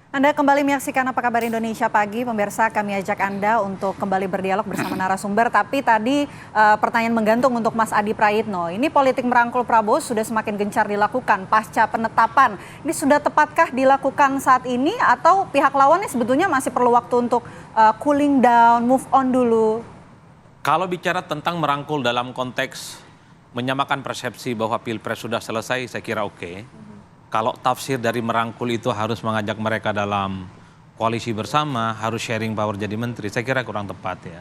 Anda kembali menyaksikan Apa Kabar Indonesia Pagi. Pemirsa, kami ajak Anda untuk kembali berdialog bersama narasumber. Tapi tadi pertanyaan menggantung untuk Mas Adi Praitno. Ini politik merangkul Prabowo sudah semakin gencar dilakukan pasca penetapan. Ini sudah tepatkah dilakukan saat ini atau pihak lawannya sebetulnya masih perlu waktu untuk cooling down, move on dulu? Kalau bicara tentang merangkul dalam konteks menyamakan persepsi bahwa Pilpres sudah selesai, saya kira oke. Kalau tafsir dari merangkul itu harus mengajak mereka dalam koalisi bersama, harus sharing power jadi menteri, saya kira kurang tepat ya.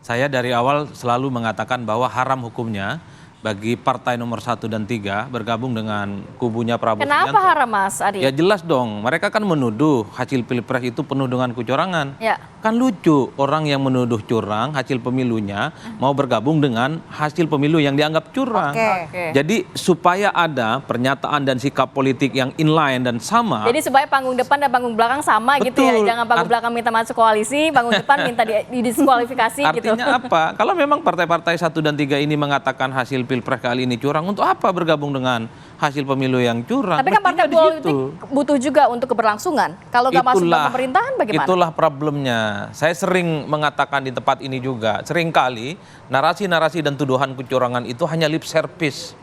Saya dari awal selalu mengatakan bahwa haram hukumnya bagi partai nomor 1 dan 3 bergabung dengan kubunya Prabowo Subianto. Kenapa haram, Mas Adi? Ya jelas dong, mereka kan menuduh hasil Pilpres itu penuh dengan kecurangan. Ya. Kan lucu orang yang menuduh curang hasil pemilunya mau bergabung dengan hasil pemilu yang dianggap curang. Oke. Jadi supaya ada pernyataan dan sikap politik yang inline dan sama. Jadi supaya panggung depan dan panggung belakang sama gitu ya. Betul. Jangan panggung belakang minta masuk koalisi, panggung depan minta didiskualifikasi gitu. Artinya apa? Kalau memang partai-partai 1 dan 3 ini mengatakan hasil Pilpres kali ini curang, untuk apa bergabung dengan hasil pemilu yang curang? Tapi kan partai Mestinya di politik situ. butuh juga untuk keberlangsungan. Kalau nggak masuk ke pemerintahan bagaimana? Itulah problemnya. Saya sering mengatakan di tempat ini juga, sering kali narasi-narasi dan tuduhan kecurangan itu hanya lip service.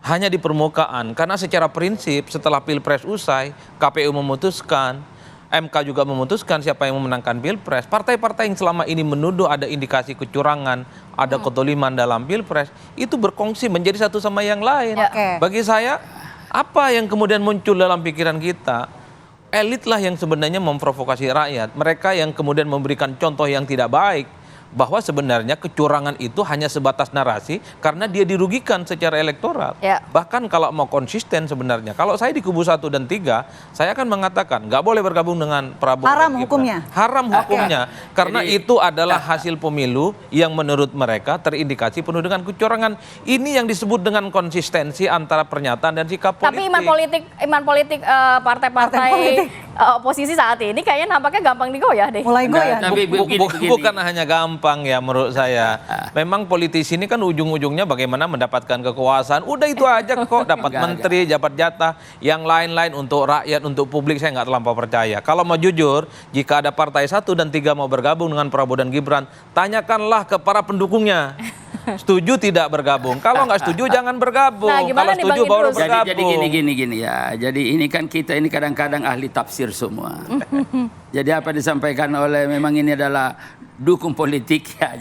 Hanya di permukaan. Karena secara prinsip setelah Pilpres usai, KPU memutuskan, MK juga memutuskan siapa yang memenangkan Pilpres. Partai-partai yang selama ini menuduh ada indikasi kecurangan, ada ketoliman dalam Pilpres, itu berkongsi menjadi satu sama yang lain. Ya. Bagi saya, apa yang kemudian muncul dalam pikiran kita? Elit lah yang sebenarnya memprovokasi rakyat. Mereka yang kemudian memberikan contoh yang tidak baik. Bahwa sebenarnya kecurangan itu hanya sebatas narasi karena dia dirugikan secara elektoral. Ya. Bahkan kalau mau konsisten sebenarnya, kalau saya di kubu 1 dan 3, saya akan mengatakan nggak boleh bergabung dengan Prabowo. Haram dan Gibran. hukumnya? Haram hukumnya. Karena itu adalah hasil pemilu yang menurut mereka terindikasi penuh dengan kecurangan. Ini yang disebut dengan konsistensi antara pernyataan dan sikap politik. Tapi iman politik partai-partai oposisi saat ini kayaknya nampaknya gampang digoyah deh. Mulai goyah. Tapi begini. Bukan hanya gampang ya menurut saya. Memang politisi ini kan ujung-ujungnya bagaimana mendapatkan kekuasaan. Udah itu aja kok, dapat menteri, dapat jatah. Yang lain-lain untuk rakyat, untuk publik saya nggak terlampau percaya. Kalau mau jujur, jika ada partai 1 dan 3 mau bergabung dengan Prabowo dan Gibran, tanyakanlah ke para pendukungnya. Setuju tidak bergabung? Kalau nggak setuju jangan bergabung. Nah, Kalau gimana nih, setuju Bang baru Idrus? bergabung. Jadi gini ya. Jadi ini kan kita ini kadang-kadang ahli tafsir semua. Jadi apa disampaikan oleh memang ini adalah dukung politik ya.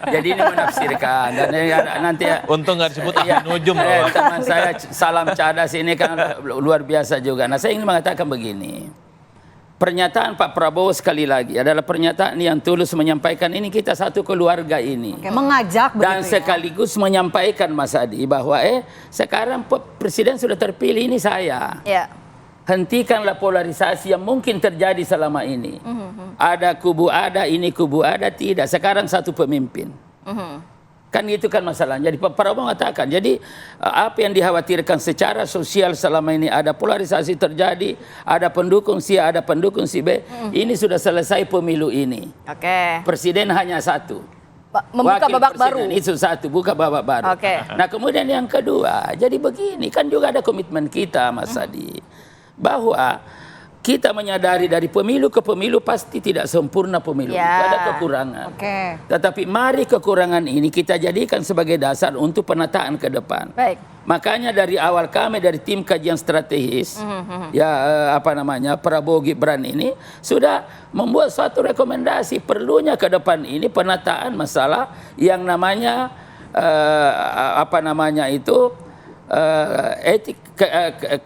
Jadi ini menafsirkan dan nanti Untung nggak disebut ahli nujum. teman saya Salam Cadas ini kan luar biasa juga. Nah, saya ingin mengatakan begini. Pernyataan Pak Prabowo sekali lagi adalah pernyataan yang tulus menyampaikan ini kita satu keluarga ini. Oke, mengajak Dan begitu ya. sekaligus menyampaikan Mas Adi bahwa sekarang presiden sudah terpilih ini saya. Ya. Hentikanlah polarisasi yang mungkin terjadi selama ini. Ada kubu ada, ini kubu ada, tidak. Sekarang satu pemimpin. Kan itu kan masalahnya. Jadi Pak Prabowo mengatakan, jadi apa yang dikhawatirkan secara sosial selama ini ada polarisasi terjadi, ada pendukung si A, ada pendukung si B. Ini sudah selesai pemilu ini. Oke. Presiden hanya satu. Membuka Wakil babak presiden baru. itu satu, buka babak baru. Oke. Nah kemudian yang kedua, jadi begini, kan juga ada komitmen kita Mas Adi. Bahwa kita menyadari dari pemilu ke pemilu pasti tidak sempurna pemilu. Ya. Itu ada kekurangan. Oke. Tetapi mari kekurangan ini kita jadikan sebagai dasar untuk penataan ke depan. Baik. Makanya dari awal kami dari tim kajian strategis, Prabowo Gibran ini sudah membuat suatu rekomendasi perlunya ke depan ini penataan masalah yang namanya etik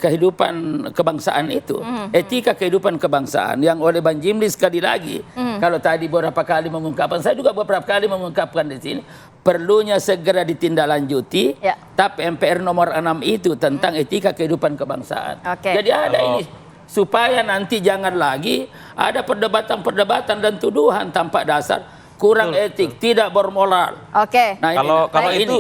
kehidupan kebangsaan itu, etika kehidupan kebangsaan yang oleh Bang Jimli sekali lagi, kalau tadi beberapa kali mengungkapkan, saya juga beberapa kali mengungkapkan di sini, perlunya segera ditindaklanjuti. Ya. TAP MPR nomor 6 itu tentang etika kehidupan kebangsaan. Oke. Jadi ada ini supaya nanti jangan lagi ada perdebatan-perdebatan dan tuduhan tanpa dasar. kurang etik, tidak bermoral. Oke. Nah,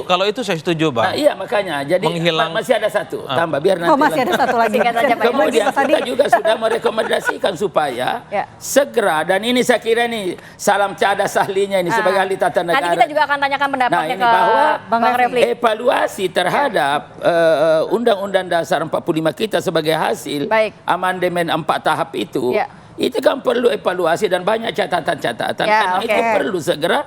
Kalau itu saya setuju, nah, Bang. iya makanya. Jadi masih ada satu tambah biar nanti. Masih ada satu lagi. Singkat saja, Pak. Kemudian kita juga sudah merekomendasikan supaya segera, dan ini saya kira ini salam cadas ahlinya ini sebagai ahli tata negara. Nanti kita juga akan tanyakan pendapatnya ini ke bahwa Bang Refli. evaluasi terhadap Undang-Undang Dasar 45 kita sebagai hasil amandemen 4 tahap itu. Itu kan perlu evaluasi dan banyak catatan-catatan karena itu perlu segera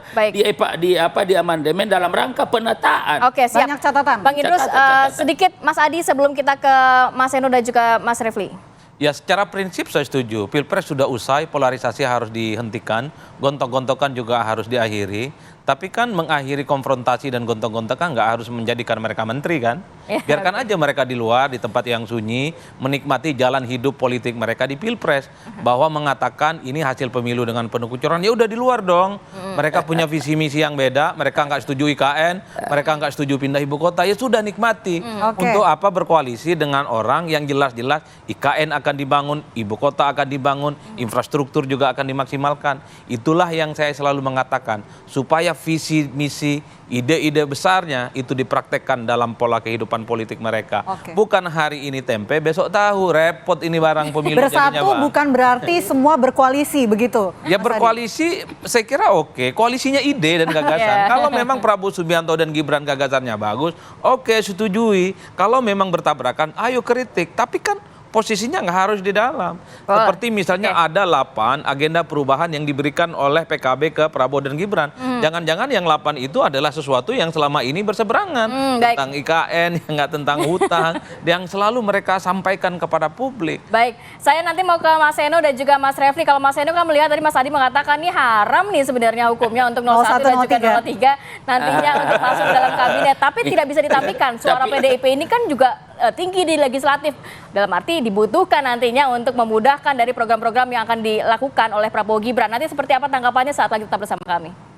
di amandemen dalam rangka penataan. Oke, siap. Banyak catatan. Bang Idrus, sedikit Mas Adi sebelum kita ke Mas Eno dan juga Mas Refli. Ya, secara prinsip saya setuju. Pilpres sudah usai, polarisasi harus dihentikan, gontok-gontokan juga harus diakhiri. Tapi kan mengakhiri konfrontasi dan gontok-gontokan nggak harus menjadikan mereka menteri kan. Biarkan aja mereka di luar, di tempat yang sunyi, menikmati jalan hidup politik mereka di Pilpres. Bahwa mengatakan ini hasil pemilu dengan penuh kecurangan, ya udah di luar dong. Mereka punya visi misi yang beda, mereka nggak setuju IKN, mereka nggak setuju pindah ibu kota, ya sudah nikmati. Untuk apa berkoalisi dengan orang yang jelas-jelas IKN akan dibangun, ibu kota akan dibangun, infrastruktur juga akan dimaksimalkan. Itulah yang saya selalu mengatakan, supaya visi misi ide-ide besarnya itu dipraktekkan dalam pola kehidupan politik mereka. Bukan hari ini tempe, besok tahu, repot ini barang pemilu. Bersatu bukan berarti semua berkoalisi begitu. Ya berkoalisi saya kira oke, koalisinya ide dan gagasan. Kalau memang Prabowo Subianto dan Gibran gagasannya bagus, oke setujui. Kalau memang bertabrakan, ayo kritik. Tapi kan posisinya nggak harus di dalam. Seperti misalnya ada 8 agenda perubahan yang diberikan oleh PKB ke Prabowo dan Gibran. Jangan-jangan yang 8 itu adalah sesuatu yang selama ini berseberangan. Tentang IKN, yang nggak tentang hutang, yang selalu mereka sampaikan kepada publik. Baik, saya nanti mau ke Mas Eno dan juga Mas Refli. Kalau Mas Eno kan melihat tadi Mas Adi mengatakan ini haram nih sebenarnya hukumnya untuk 01 dan juga 03 nantinya untuk masuk dalam kabinet. Tapi tidak bisa ditafikan, suara PDIP ini kan juga tinggi di legislatif. Dalam arti dibutuhkan nantinya untuk memudahkan dari program-program yang akan dilakukan oleh Prabowo Gibran. Nanti seperti apa tanggapannya saat lagi tetap bersama kami.